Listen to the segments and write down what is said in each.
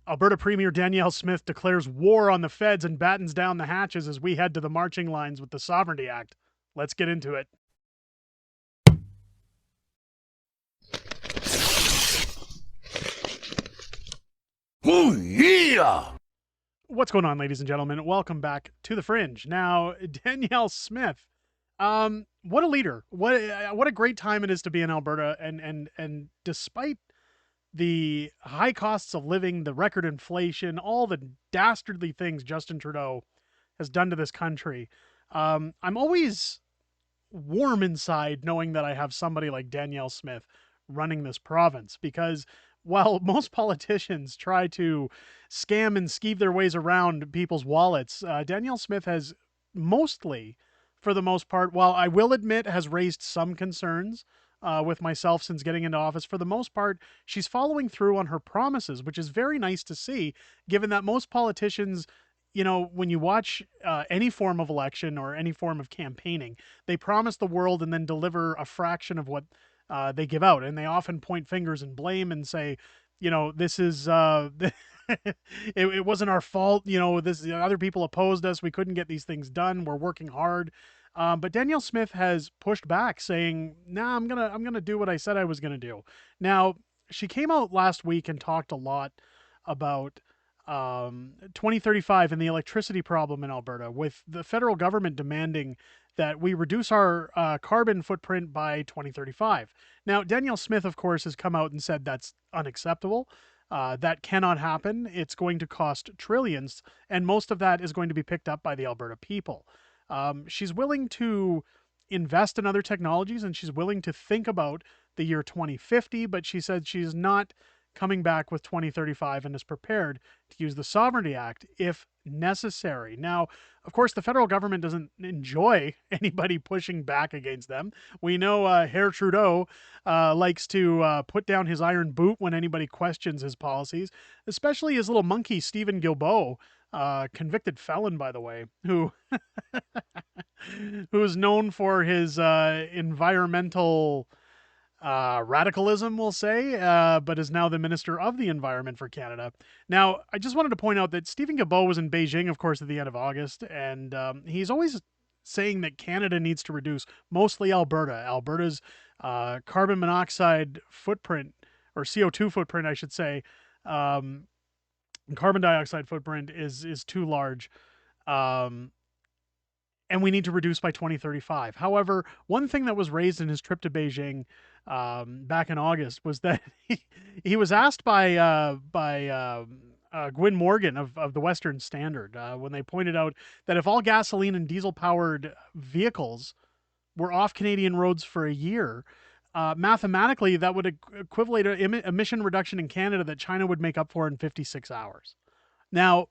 Alberta Premier Danielle Smith declares war on the feds and battens down the hatches as we head to the marching lines with the Sovereignty Act. Let's get into it. Oh, yeah! What's going on, ladies and gentlemen? Welcome back to the Fringe. Now, Danielle Smith, what a leader! What a great time it is to be in Alberta, and despite the high costs of living, the record inflation, all the dastardly things Justin Trudeau has done to this country, I'm always warm inside knowing that I have somebody like Danielle Smith running this province, because while most politicians try to scam and skeeve their ways around people's wallets, Danielle Smith has mostly, for the most part, while I will admit has raised some concerns with myself since getting into office, for the most part, she's following through on her promises, which is very nice to see, given that most politicians, when you watch any form of election or any form of campaigning, they promise the world and then deliver a fraction of what they give out. And they often point fingers and blame and say, this is, it wasn't our fault. Other people opposed us. We couldn't get these things done. We're working hard. But Danielle Smith has pushed back, saying, "Nah, I'm gonna do what I said I was gonna do." Now, she came out last week and talked a lot about 2035 and the electricity problem in Alberta, with the federal government demanding that we reduce our carbon footprint by 2035. Now, Danielle Smith, of course, has come out and said that's unacceptable. That cannot happen. It's going to cost trillions, and most of that is going to be picked up by the Alberta people. She's willing to invest in other technologies, and she's willing to think about the year 2050, but she said she's not coming back with 2035 and is prepared to use the Sovereignty Act if necessary. Now, of course, the federal government doesn't enjoy anybody pushing back against them. We know Herr Trudeau likes to put down his iron boot when anybody questions his policies, especially his little monkey, Stephen Guilbeault, convicted felon, by the way, who is known for his environmental radicalism, we'll say, but is now the Minister of the Environment for Canada. Now, I just wanted to point out that Stephen Guilbeault was in Beijing, of course, at the end of August, and he's always saying that Canada needs to reduce, mostly Alberta. Alberta's carbon monoxide footprint, or CO2 footprint, I should say, carbon dioxide footprint is too large. And we need to reduce by 2035. However, one thing that was raised in his trip to Beijing back in August was that he was asked by Gwyn Morgan of the Western Standard when they pointed out that if all gasoline and diesel powered vehicles were off Canadian roads for a year, mathematically that would equivalent to emission reduction in Canada that China would make up for in 56 hours. Now,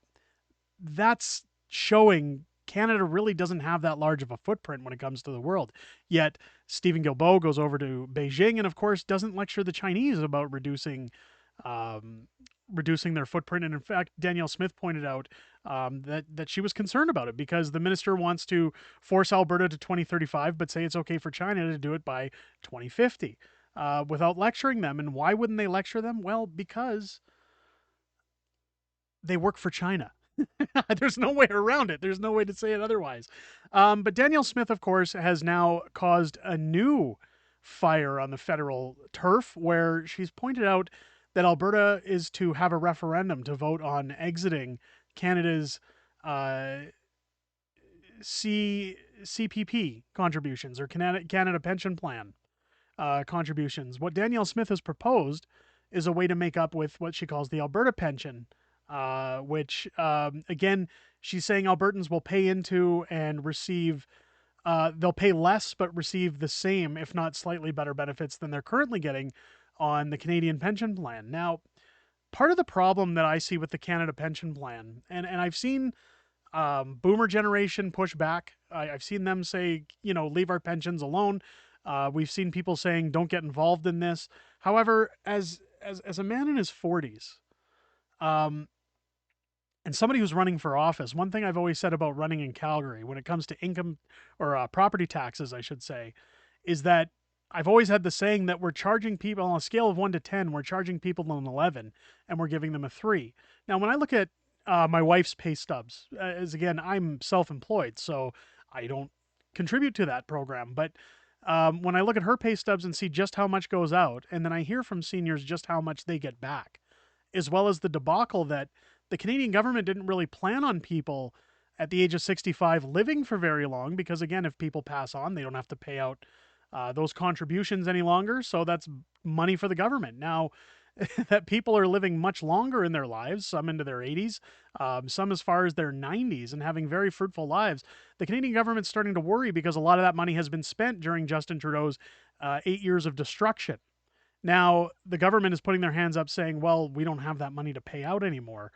that's showing Canada really doesn't have that large of a footprint when it comes to the world. Yet Stephen Guilbeault goes over to Beijing and, of course, doesn't lecture the Chinese about reducing their footprint. And in fact, Danielle Smith pointed out that she was concerned about it because the minister wants to force Alberta to 2035, but say it's okay for China to do it by 2050 without lecturing them. And why wouldn't they lecture them? Well, because they work for China. There's no way around it. There's no way to say it otherwise. But Danielle Smith, of course, has now caused a new fire on the federal turf where she's pointed out that Alberta is to have a referendum to vote on exiting Canada's CPP contributions, or Canada Pension Plan contributions. What Danielle Smith has proposed is a way to make up with what she calls the Alberta pension, which, again, she's saying Albertans will pay into and receive, they'll pay less but receive the same, if not slightly better benefits than they're currently getting on the Canadian pension plan. Now, part of the problem that I see with the Canada pension plan, and I've seen boomer generation push back. I've seen them say, leave our pensions alone. We've seen people saying, don't get involved in this. However, as a man in his 40s, and somebody who's running for office, one thing I've always said about running in Calgary when it comes to income or property taxes, I should say, is that I've always had the saying that we're charging people on a scale of 1 to 10, we're charging people an 11 and we're giving them a 3. Now, when I look at my wife's pay stubs, as again, I'm self employed, so I don't contribute to that program. But when I look at her pay stubs and see just how much goes out, and then I hear from seniors just how much they get back, as well as the debacle that the Canadian government didn't really plan on people at the age of 65 living for very long because, again, if people pass on, they don't have to pay out those contributions any longer. So that's money for the government. Now, that people are living much longer in their lives, some into their 80s, some as far as their 90s, and having very fruitful lives. The Canadian government's starting to worry because a lot of that money has been spent during Justin Trudeau's 8 years of destruction. Now, the government is putting their hands up saying, well, we don't have that money to pay out anymore.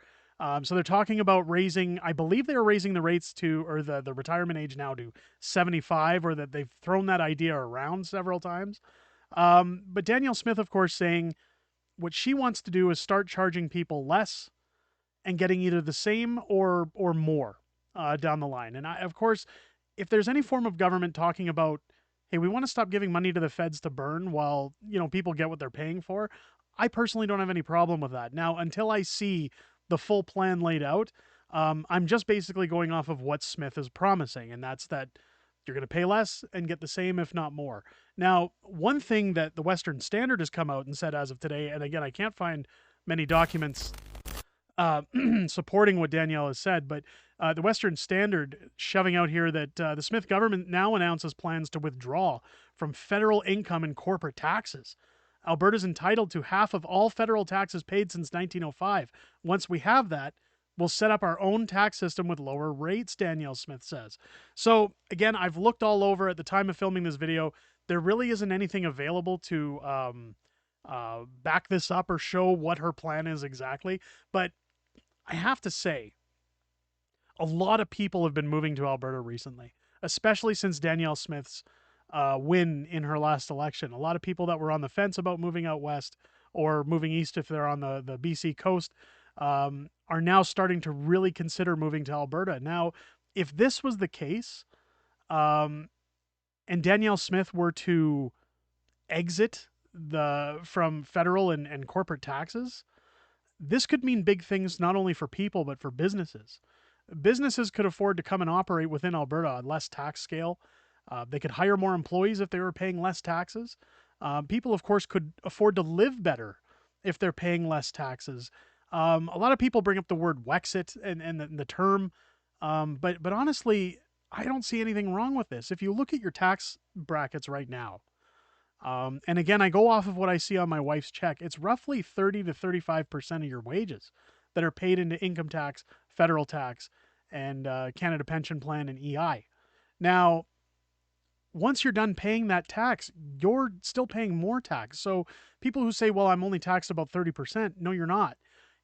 So they're talking about raising, I believe they are raising the rates to, or the retirement age now to 75, or that they've thrown that idea around several times. But Danielle Smith, of course, saying what she wants to do is start charging people less and getting either the same or more down the line. And of course, if there's any form of government talking about, hey, we want to stop giving money to the feds to burn while people get what they're paying for, I personally don't have any problem with that. Now, until I see the full plan laid out, I'm just basically going off of what Smith is promising, and that's that you're going to pay less and get the same, if not more. Now, one thing that the Western Standard has come out and said as of today, and again, I can't find many documents supporting what Danielle has said, but the Western Standard shoving out here that the Smith government now announces plans to withdraw from federal income and corporate taxes. Alberta's entitled to half of all federal taxes paid since 1905. Once we have that, we'll set up our own tax system with lower rates, Danielle Smith says. So, again, I've looked all over at the time of filming this video. There really isn't anything available to back this up or show what her plan is exactly. But I have to say, a lot of people have been moving to Alberta recently, especially since Danielle Smith's win in her last election. A lot of people that were on the fence about moving out west or moving east if they're on the BC coast are now starting to really consider moving to Alberta. Now, if this was the case, and Danielle Smith were to exit from federal and corporate taxes, this could mean big things not only for people but for businesses. Businesses could afford to come and operate within Alberta on less tax scale. They could hire more employees if they were paying less taxes. People, of course, could afford to live better if they're paying less taxes. A lot of people bring up the word Wexit and the term, but honestly, I don't see anything wrong with this. If you look at your tax brackets right now, and again, I go off of what I see on my wife's check, it's roughly 30 to 35% of your wages that are paid into income tax, federal tax, and Canada Pension Plan and EI. Now, once you're done paying that tax, you're still paying more tax. So people who say, well, I'm only taxed about 30%, no, you're not.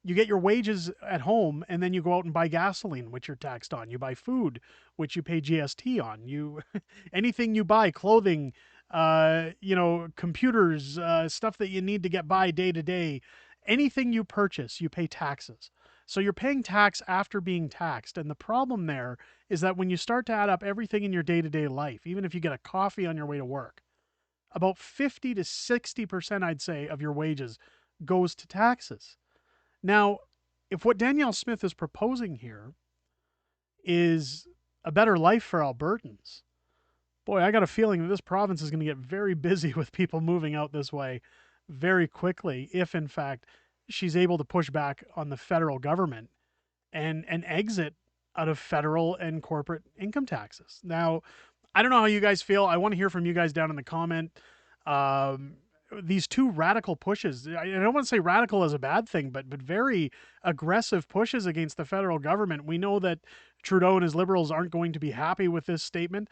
You get your wages at home and then you go out and buy gasoline, which you're taxed on. You buy food, which you pay GST on. You anything you buy, clothing, computers, stuff that you need to get by day to day, anything you purchase, you pay taxes. So you're paying tax after being taxed. And the problem there is that when you start to add up everything in your day-to-day life, even if you get a coffee on your way to work, about 50 to 60%, I'd say, of your wages goes to taxes. Now, if what Danielle Smith is proposing here is a better life for Albertans, boy, I got a feeling that this province is going to get very busy with people moving out this way very quickly if, in fact, she's able to push back on the federal government and exit out of federal and corporate income taxes. Now, I don't know how you guys feel. I want to hear from you guys down in the comment. These two radical pushes, I don't want to say radical as a bad thing, but very aggressive pushes against the federal government. We know that Trudeau and his Liberals aren't going to be happy with this statement.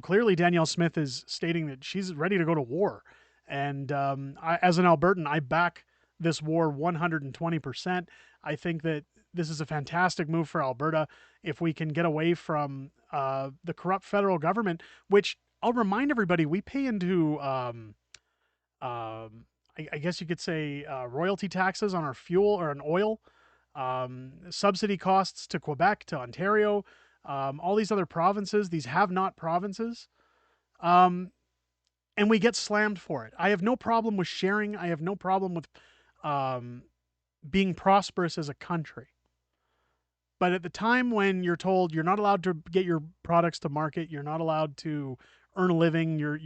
Clearly, Danielle Smith is stating that she's ready to go to war. And as an Albertan, I back this war 120%. I think that this is a fantastic move for Alberta if we can get away from the corrupt federal government, which I'll remind everybody, we pay into I guess you could say royalty taxes on our fuel or on oil, subsidy costs to Quebec, to Ontario, all these other provinces, these have-not provinces. and we get slammed for it. I have no problem with sharing. I have no problem with um, being prosperous as a country. But at the time when you're told you're not allowed to get your products to market, you're not allowed to earn a living, you're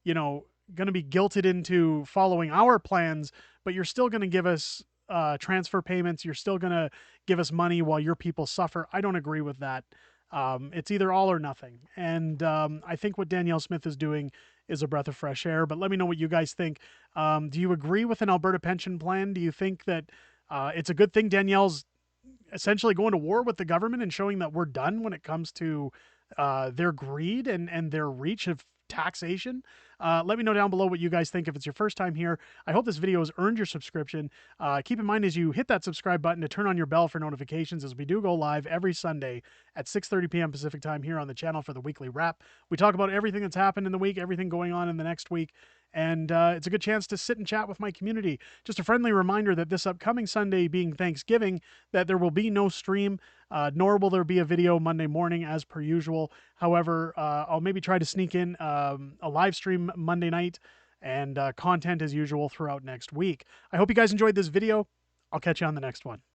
you know going to be guilted into following our plans, but you're still going to give us transfer payments. You're still going to give us money while your people suffer. I don't agree with that. It's either all or nothing. And I think what Danielle Smith is doing is a breath of fresh air. But let me know what you guys think. Do you agree with an Alberta pension plan? Do you think that it's a good thing Danielle's essentially going to war with the government and showing that we're done when it comes to their greed and their reach of taxation? Let me know down below what you guys think if it's your first time here. I hope this video has earned your subscription. Keep in mind as you hit that subscribe button to turn on your bell for notifications, as we do go live every Sunday at 6:30 p.m. Pacific time here on the channel for the weekly wrap. We talk about everything that's happened in the week, everything going on in the next week, and it's a good chance to sit and chat with my community. Just a friendly reminder that this upcoming Sunday, being Thanksgiving, that there will be no stream, nor will there be a video Monday morning as per usual. However, I'll maybe try to sneak in a live stream Monday night and content as usual throughout next week. I hope you guys enjoyed this video. I'll catch you on the next one.